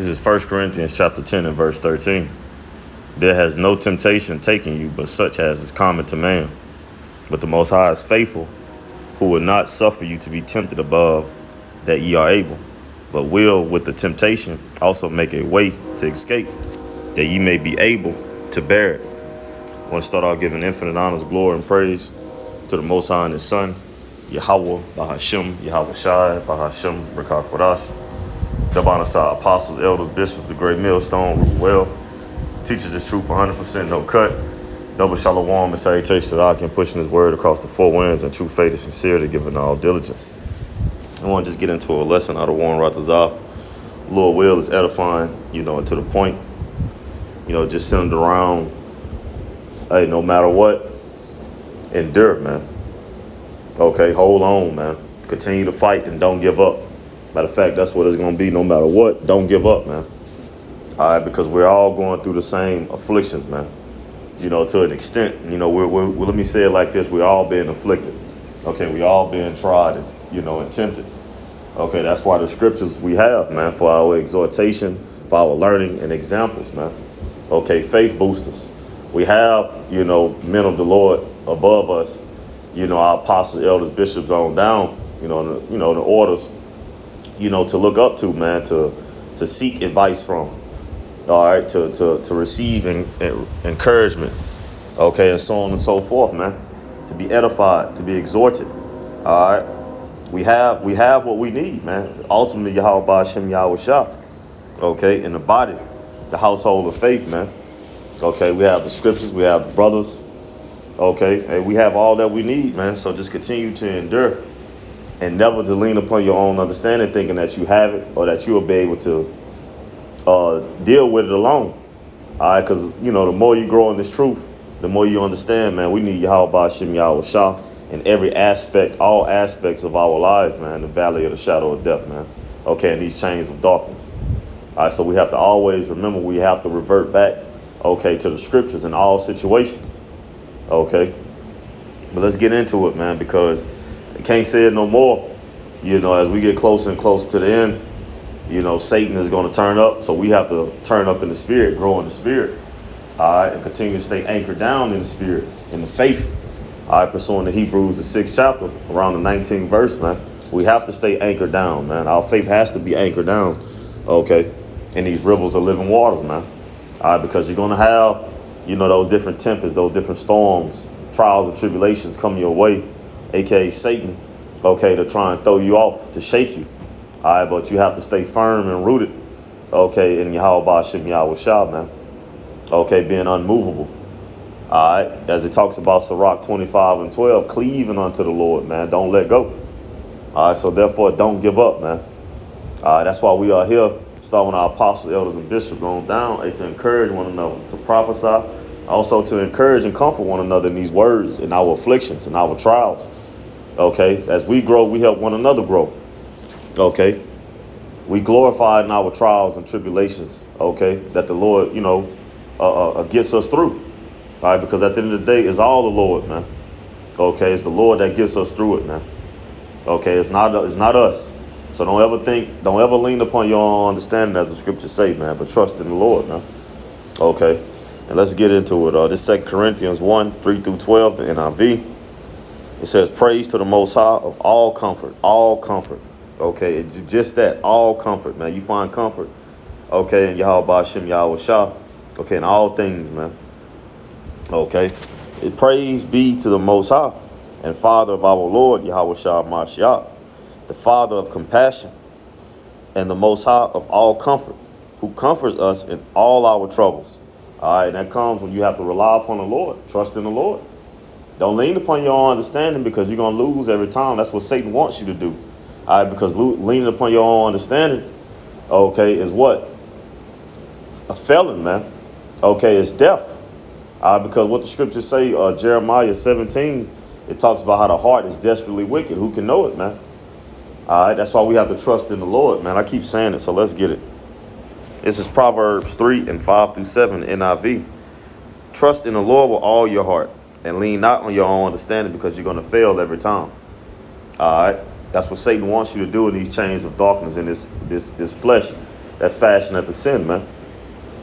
This is 1 Corinthians chapter 10 and verse 13. There has no temptation taken you, but such as is common to man. But the Most High is faithful, who will not suffer you to be tempted above that ye are able, but will with the temptation also make a way to escape, that ye may be able to bear it. I want to start off giving infinite honors, glory, and praise to the Most High and His Son, Yahweh, Bahashem, Yahweh Shai, Bahashem, Rekah Kodash. Double honors to our apostles, elders, bishops, the great millstone, root well, teaches this truth 100%, no cut. Double shalom and salutation to the Akim, pushing his word across the four winds, and true faith and sincerity, giving all diligence. I want to just get into a lesson out of Warren Ratazah. Lord will is edifying, and to the point, just centered around, hey, no matter what, endure, man. Okay, hold on, man. Continue to fight and don't give up. Matter of fact, that's what it's going to be no matter what. Don't give up, man. All right, because we're all going through the same afflictions, man. To an extent, let me say it like this. We're all being afflicted. Okay, we all being tried and tempted. Okay, that's why the scriptures we have, man, for our exhortation, for our learning and examples, man. Okay, faith boosters. We have, men of the Lord above us, our apostles, elders, bishops on down, the orders, to look up to, man, to seek advice from, all right, to receive encouragement, okay, and so on and so forth, man, to be edified, to be exhorted, all right. We have what we need, man. Ultimately, Yahweh Ba'ashem Yahweh Shah, okay, in the body, the household of faith, man. Okay, we have the scriptures, we have the brothers, okay, and we have all that we need, man. So just continue to endure. And never to lean upon your own understanding, thinking that you have it or that you'll be able to deal with it alone. All right, because, the more you grow in this truth, the more you understand, man, we need Yahweh Ba'ashem Yahweh Shah in every aspect, all aspects of our lives, man, the valley of the shadow of death, man. Okay, and these chains of darkness. All right, so we have to always remember we have to revert back, okay, to the scriptures in all situations. Okay, but let's get into it, man, because can't say it no more. As we get closer and closer to the end, Satan is going to turn up. So we have to turn up in the spirit, grow in the spirit, all right, and continue to stay anchored down in the spirit, in the faith. All right, pursuing the Hebrews, the 6th chapter, around the 19th verse, man. We have to stay anchored down, man. Our faith has to be anchored down, okay, in these rivers of living waters, man. All right, because you're going to have, those different tempests, those different storms, trials and tribulations coming your way, aka Satan, okay, to try and throw you off, to shake you. All right, but you have to stay firm and rooted, okay, in Yahweh Ba'ashem Yahweh Shah, man. Okay, being unmovable. All right, as it talks about Sirach 25 and 12, cleaving unto the Lord, man. Don't let go. All right, so therefore, don't give up, man. All right, that's why we are here, starting with our apostles, elders, and bishops on down, to encourage one another, to prophesy, also to encourage and comfort one another in these words, in our afflictions, in our trials. Okay, as we grow, we help one another grow. Okay, we glorify in our trials and tribulations. Okay, that the Lord, gets us through. All right, because at the end of the day, it's all the Lord, man. Okay, it's the Lord that gets us through it, man. Okay, it's not us. So don't ever lean upon your own understanding, as the scriptures say, man. But trust in the Lord, man. Okay, and let's get into it. This 2 Corinthians 1, 3 through 12, the NIV. It says, praise to the Most High of all comfort, all comfort. Okay, it's just that, all comfort, man. You find comfort, okay, in Yahweh Ba'ashem Yahweh Shah, okay, in all things, man. Okay, praise be to the Most High and Father of our Lord, Yahweh Shah Mashiach, the Father of compassion and the Most High of all comfort, who comforts us in all our troubles. All right, and that comes when you have to rely upon the Lord, trust in the Lord. Don't lean upon your own understanding, because you're going to lose every time. That's what Satan wants you to do. All right, because leaning upon your own understanding, okay, is what? A felon, man. Okay, it's death. All right, because what the scriptures say, Jeremiah 17, it talks about how the heart is desperately wicked. Who can know it, man? All right, that's why we have to trust in the Lord, man. I keep saying it, so let's get it. This is Proverbs 3 and 5 through 7, NIV. Trust in the Lord with all your heart, and lean not on your own understanding, because you're going to fail every time. All right, that's what Satan wants you to do in these chains of darkness, in this flesh that's fashioned after sin, man.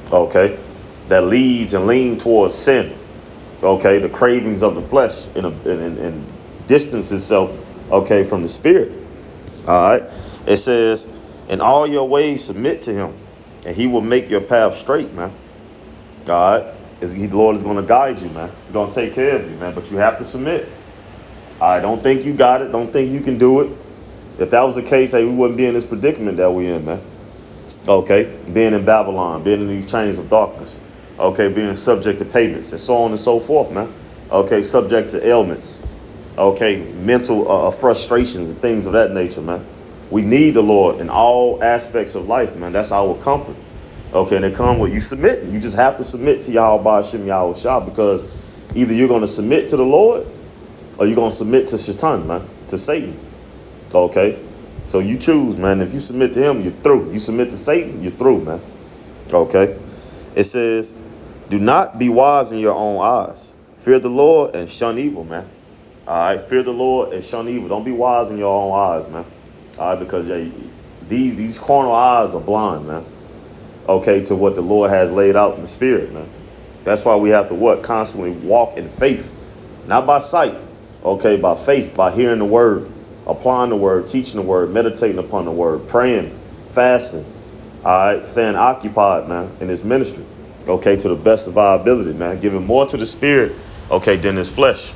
Okay, that leads and lean towards sin. Okay, the cravings of the flesh and distance itself, okay, from the spirit. All right, it says, in all your ways submit to him, and he will make your path straight, man. All right, the Lord is going to guide you, man. He's going to take care of you, man. But you have to submit. All right, don't think you got it. Don't think you can do it. If that was the case, hey, we wouldn't be in this predicament that we're in, man. Okay, being in Babylon, being in these chains of darkness. Okay, being subject to payments and so on and so forth, man. Okay, subject to ailments. Okay, mental frustrations and things of that nature, man. We need the Lord in all aspects of life, man. That's our comfort. Okay, and it comes with you submitting. You just have to submit to Yahweh Shem Yahweh Shah, because either you're going to submit to the Lord or you're going to submit to Shaitan, man, to Satan. Okay, so you choose, man. If you submit to him, you're through. You submit to Satan, you're through, man. Okay, it says, do not be wise in your own eyes. Fear the Lord and shun evil, man. All right, fear the Lord and shun evil. Don't be wise in your own eyes, man. All right, because these carnal eyes are blind, man. Okay, to what the Lord has laid out in the spirit, man. That's why we have to what? Constantly walk in faith, not by sight. Okay, by faith, by hearing the word, applying the word, teaching the word, meditating upon the word, praying, fasting. All right, staying occupied, man, in this ministry. Okay, to the best of our ability, man. Giving more to the spirit, okay, than his flesh.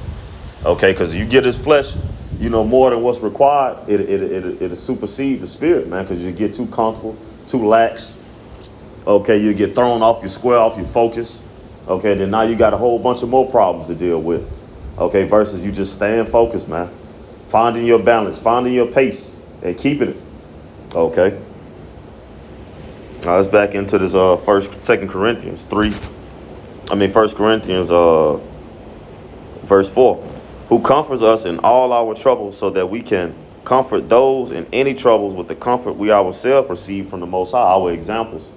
Okay, because you get his flesh, you know, more than what's required, it'll supersede the spirit, man, because you get too comfortable, too lax. Okay, you get thrown off your square, off your focus. Okay, then now you got a whole bunch of more problems to deal with. Okay, versus you just staying focused, man. Finding your balance, finding your pace, and keeping it. Okay. Now let's back into this 2 Corinthians 1 Corinthians verse 4. Who comforts us in all our troubles, so that we can comfort those in any troubles with the comfort we ourselves receive from the Most High. Our examples.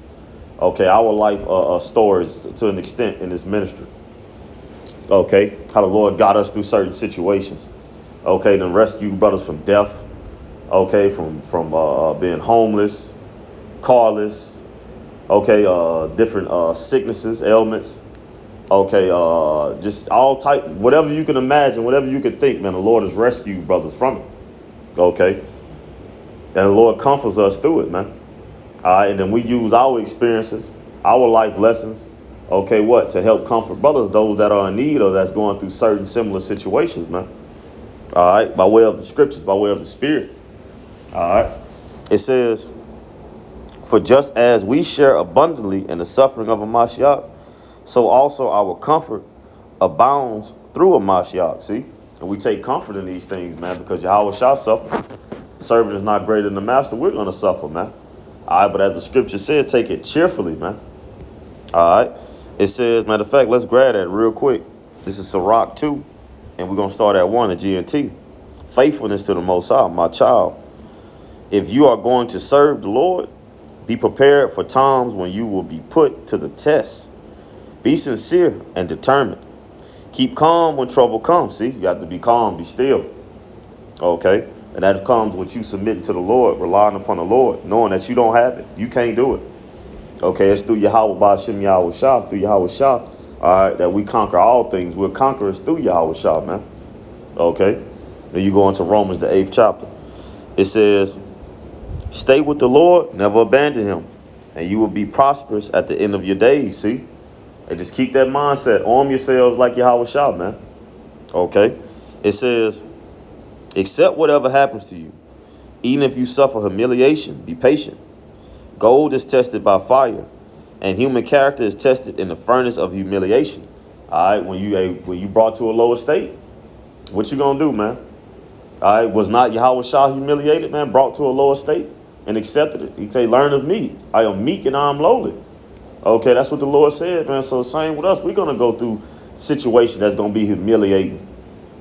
Okay, our life stories to an extent in this ministry. Okay, how the Lord got us through certain situations. Okay, then rescued brothers from death. Okay, from being homeless, carless. Okay, different sicknesses, ailments. Okay, just all type, whatever you can imagine, whatever you can think, man, the Lord has rescued brothers from it. Okay, and the Lord comforts us through it, man. All right, and then we use our experiences, our life lessons, okay, to help comfort brothers, those that are in need or that's going through certain similar situations, man. All right, by way of the scriptures, by way of the spirit. All right, it says, for just as we share abundantly in the suffering of a Mashiach, so also our comfort abounds through a Mashiach. See, and we take comfort in these things, man, because Yahweh shall suffer. Servant is not greater than the master. We're going to suffer, man. All right, but as the scripture said, take it cheerfully, man. All right, it says, matter of fact, let's grab that real quick. This is Sirach 2, and we're going to start at 1 at GNT. Faithfulness to the Most High, my child. If you are going to serve the Lord, be prepared for times when you will be put to the test. Be sincere and determined. Keep calm when trouble comes. See, you have to be calm, be still. Okay, and that comes with you submitting to the Lord, relying upon the Lord, knowing that you don't have it. You can't do it. Okay, it's through Yahweh Ba'Shem Yahweh Shah, through Yahweh Shah, all right, that we conquer all things. We're conquerors through Yahweh Shah, man. Okay, then you go into Romans, the 8th chapter. It says, stay with the Lord, never abandon him, and you will be prosperous at the end of your days, see? And just keep that mindset. Arm yourselves like Yahweh Shah, man. Okay, it says, accept whatever happens to you. Even if you suffer humiliation, be patient. Gold is tested by fire, and human character is tested in the furnace of humiliation. All right, when you brought to a lower state, what you gonna do, man? All right, was not Yahweh Shah humiliated, man, brought to a lower state and accepted it? He say, learn of me. I am meek and I am lowly. Okay, that's what the Lord said, man. So same with us. We're gonna go through situations that's gonna be humiliating.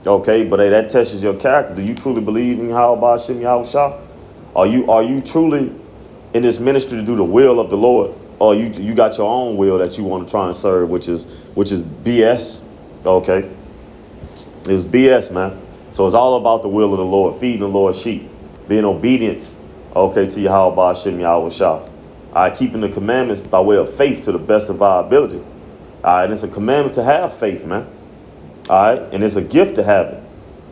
Okay, but hey, that tests your character. Do you truly believe in Yahweh Shem Yahweh Shah? Are you truly in this ministry to do the will of the Lord? Or you got your own will that you want to try and serve, which is BS. Okay. It's BS, man. So it's all about the will of the Lord, feeding the Lord's sheep, being obedient, okay, to Yahweh Shem Yahweh Shah. All Keeping the commandments by way of faith to the best of our ability. And it's a commandment to have faith, man. All right, and it's a gift to have it.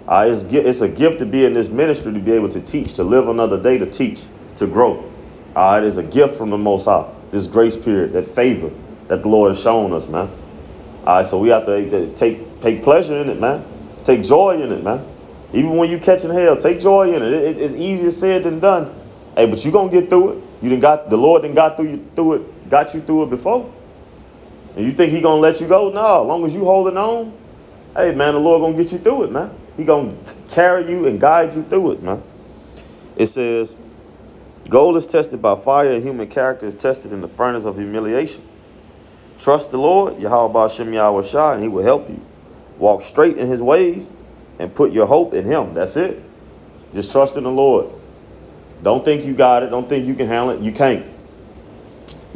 It's a gift to be in this ministry, to be able to teach, to live another day, to teach, to grow. All right, it's a gift from the Most High. This grace period, that favor that the Lord has shown us, man. All right, so we have to take pleasure in it, man. Take joy in it, man. Even when you catching hell, take joy in it. It's easier said than done. Hey, but you gonna get through it. The Lord done got you through it before. And you think he gonna let you go? No, as long as you holding on, hey man, the Lord gonna get you through it, man. He gonna carry you and guide you through it, man. It says, gold is tested by fire, and human character is tested in the furnace of humiliation. Trust the Lord, Yahweh Ba'Shem Yahweh Shai, and he will help you. Walk straight in his ways and put your hope in him. That's it. Just trust in the Lord. Don't think you got it. Don't think you can handle it. You can't.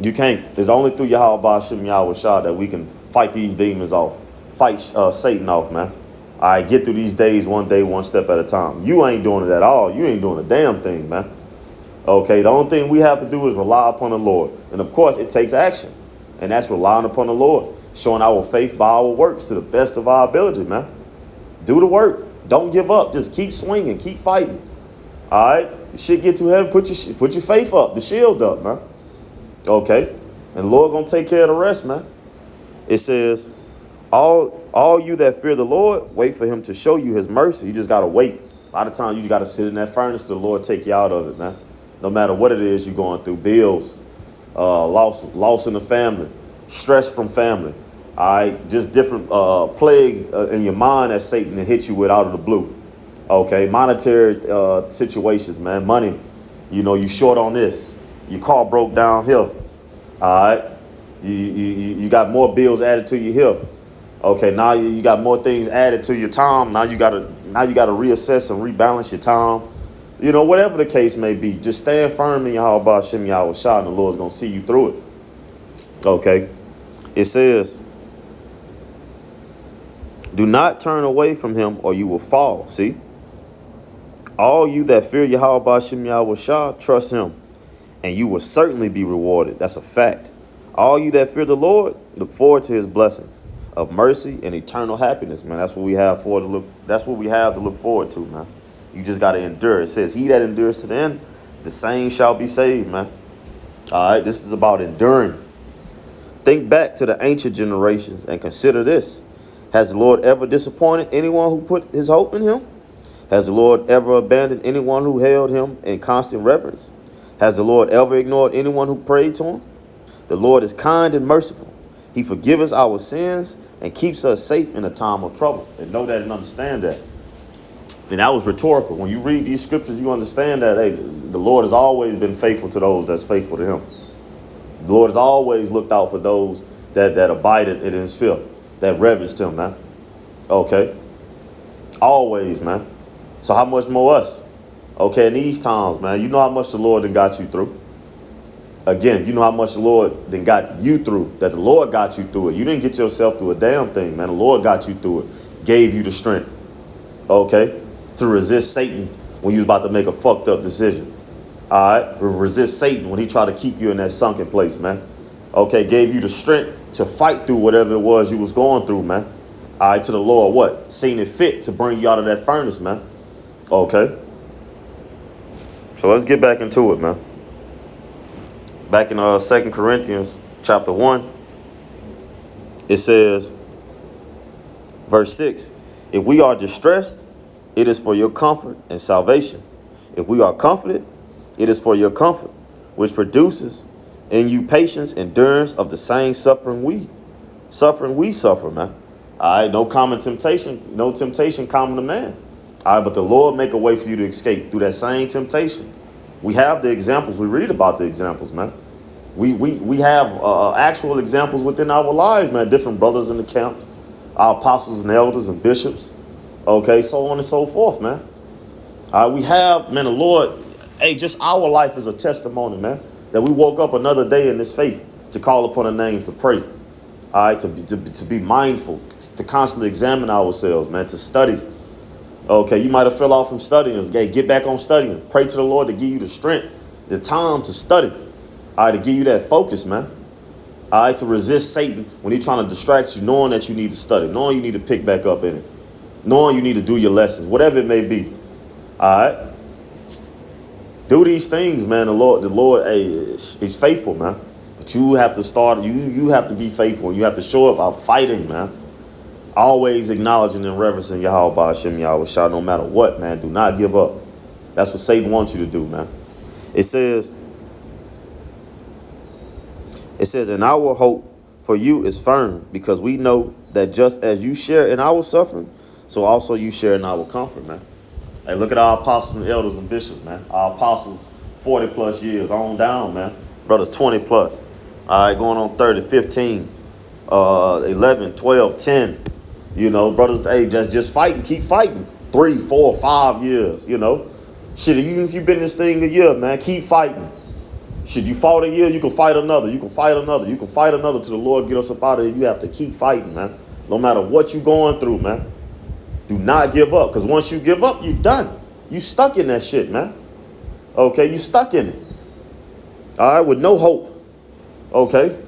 You can't. It's only through Yahweh Ba'Shem Yahweh Shai that we can fight these demons off. Fight Satan off, man. All right, get through these days one day, one step at a time. You ain't doing it at all. You ain't doing a damn thing, man. Okay, the only thing we have to do is rely upon the Lord. And of course, it takes action. And that's relying upon the Lord. Showing our faith by our works to the best of our ability, man. Do the work. Don't give up. Just keep swinging. Keep fighting. All right? Shit get too heavy. Put your faith up. The shield up, man. Okay? And the Lord gonna take care of the rest, man. It says, all you that fear the Lord, wait for him to show you his mercy. You just got to wait. A lot of times you got to sit in that furnace till the Lord take you out of it, man. No matter what it is you're going through. Bills, loss in the family, stress from family. All right, just different plagues in your mind that Satan hit you with out of the blue. Okay, monetary situations, man. Money, you short on this. Your car broke down here. All right, you got more bills added to your here. Okay, now you got more things added to your time. Now you gotta reassess and rebalance your time. Whatever the case may be, just stand firm in Yahweh Ba'Shem Yahweh Shai, and the Lord's gonna see you through it. Okay, it says, do not turn away from him or you will fall. See? All you that fear Yahweh Ba'Shem Yahweh Shai, trust him, and you will certainly be rewarded. That's a fact. All you that fear the Lord, look forward to his blessings of mercy and eternal happiness, man. That's what we have to look forward to, man. You just got to endure. It says, he that endures to the end, the same shall be saved, man. All right, this is about enduring. Think back to the ancient generations and consider this. Has the Lord ever disappointed anyone who put his hope in him? Has the Lord ever abandoned anyone who held him in constant reverence? Has the Lord ever ignored anyone who prayed to him? The Lord is kind and merciful. He forgives our sins and keeps us safe in a time of trouble. And know that and understand that. And that was rhetorical. When you read these scriptures, you understand that, hey, the Lord has always been faithful to those that's faithful to him. The Lord has always looked out for those that abided in his fear, that reverenced him, man. Okay? Always, man. So how much more us? Okay, in these times, man, you know how much the Lord done got you through. Again, you know how much the Lord then got you through, that the Lord got you through it. You didn't get yourself through a damn thing, man. The Lord got you through it, gave you the strength, okay, to resist Satan when you was about to make a fucked up decision. All right, resist Satan when he tried to keep you in that sunken place, man. Okay, gave you the strength to fight through whatever it was you was going through, man. All right, to the Lord, what? Seen it fit to bring you out of that furnace, man. Okay. So let's get back into it, man. Back in 2 Corinthians chapter 1, it says, verse 6, if we are distressed, it is for your comfort and salvation. If we are comforted, it is for your comfort, which produces in you patience, endurance of the same suffering we suffer, man. All right, no temptation common to man. All right, but the Lord make a way for you to escape through that same temptation. We have the examples. We read about the examples, man. We have actual examples within our lives, man. Different brothers in the camps, our apostles and elders and bishops. Okay, so on and so forth, man. We have, man, the Lord, hey, just our life is a testimony, man, that we woke up another day in this faith to call upon the names, to pray. All right, to be mindful, to constantly examine ourselves, man, to study. Okay, you might have fell off from studying. Okay, get back on studying. Pray to the Lord to give you the strength, the time to study. All right, to give you that focus, man. All right, to resist Satan when he's trying to distract you, knowing that you need to study, knowing you need to pick back up in it, knowing you need to do your lessons, whatever it may be. All right, do these things, man. The Lord, hey, He's faithful, man. But you have to start. You have to be faithful. You have to show up out fighting, man. Always acknowledging and reverencing Yahweh Ba'ashem Yahweh Shah, no matter what, man. Do not give up. That's what Satan wants you to do, man. It says, and our hope for you is firm, because we know that just as you share in our suffering, so also you share in our comfort, man. Hey, look at our apostles and elders and bishops, man. Our apostles, 40 plus years on down, man. Brothers, 20 plus. All right, going on 30, 15, 11, 12, 10. You know, brothers, hey, just fighting, keep fighting. 3, 4, 5 years, you know. Shit, even if you've been in this thing a year, man, keep fighting. Shit, you fought a year, you can fight another. You can fight another. You can fight another till the Lord get us up out of here. You have to keep fighting, man. No matter what you're going through, man. Do not give up, because once you give up, you're done. You stuck in that shit, man. Okay, you stuck in it. All right, with no hope. Okay,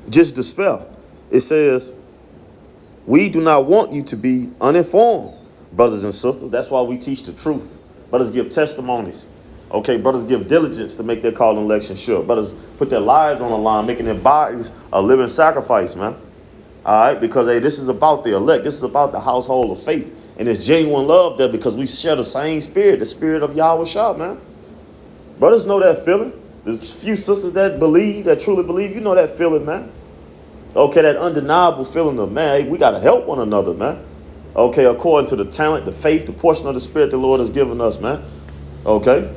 just despair. It says, we do not want you to be uninformed, brothers and sisters. That's why we teach the truth. Brothers give testimonies. Okay, brothers give diligence to make their call and election sure. Brothers put their lives on the line, making their bodies a living sacrifice, man. All right, because, hey, this is about the elect. This is about the household of faith. And it's genuine love there because we share the same spirit, the spirit of Yahweh Shah, man. Brothers know that feeling. There's a few sisters that believe, that truly believe. You know that feeling, man. Okay, that undeniable feeling of, man, hey, we got to help one another, man. Okay, according to the talent, the faith, the portion of the spirit the Lord has given us, man. Okay.